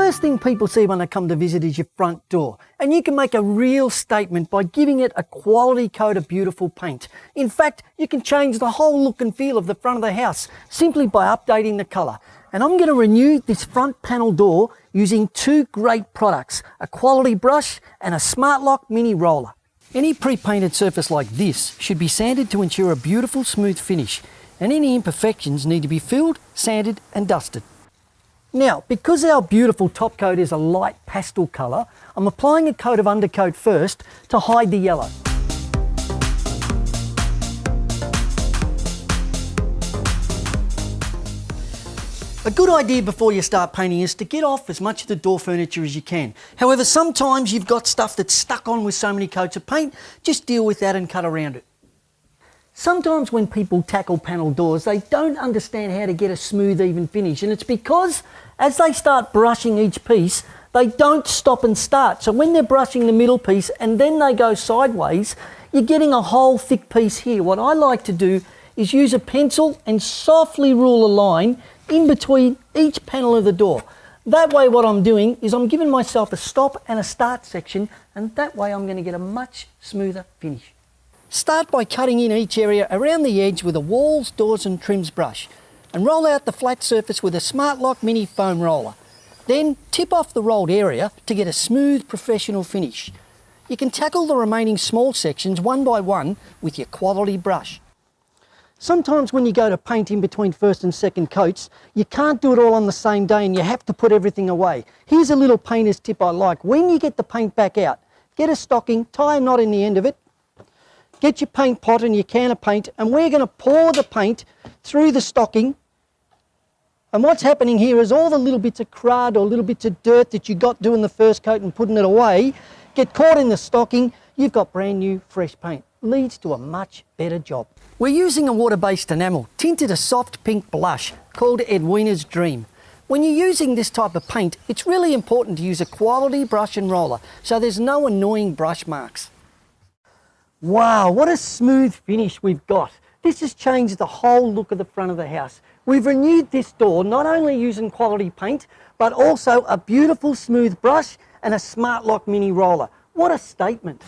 first thing people see when they come to visit is your front door, and you can make a real statement by giving it a quality coat of beautiful paint. In fact, you can change the whole look and feel of the front of the house simply by updating the colour. And I'm going to renew this front panel door using two great products, a quality brush and a Smart Lock mini roller. Any pre-painted surface like this should be sanded to ensure a beautiful smooth finish, and any imperfections need to be filled, sanded and dusted. Now, because our beautiful top coat is a light pastel colour, I'm applying a coat of undercoat first to hide the yellow. A good idea before you start painting is to get off as much of the door furniture as you can. However, sometimes you've got stuff that's stuck on with so many coats of paint, just deal with that and cut around it. Sometimes when people tackle panel doors, they don't understand how to get a smooth, even finish, and it's because as they start brushing each piece, they don't stop and start. So when they're brushing the middle piece and then they go sideways, you're getting a whole thick piece here. What I like to do is use a pencil and softly rule a line in between each panel of the door. That way what I'm doing is I'm giving myself a stop and a start section, and that way I'm going to get a much smoother finish. Start by cutting in each area around the edge with a walls, doors and trims brush, and roll out the flat surface with a Smart Lock mini foam roller. Then tip off the rolled area to get a smooth professional finish. You can tackle the remaining small sections one by one with your quality brush. Sometimes when you go to paint in between first and second coats, you can't do it all on the same day and you have to put everything away. Here's a little painter's tip I like. When you get the paint back out, get a stocking, tie a knot in the end of it, get your paint pot and your can of paint, and we're going to pour the paint through the stocking. And what's happening here is all the little bits of crud or little bits of dirt that you got doing the first coat and putting it away get caught in the stocking. You've got brand new fresh paint. Leads to a much better job. We're using a water-based enamel tinted a soft pink blush called Edwina's Dream. When you're using this type of paint, it's really important to use a quality brush and roller so there's no annoying brush marks. Wow, what a smooth finish we've got. This has changed the whole look of the front of the house. We've renewed this door not only using quality paint, but also a beautiful smooth brush and a Smart Lock mini roller. What a statement.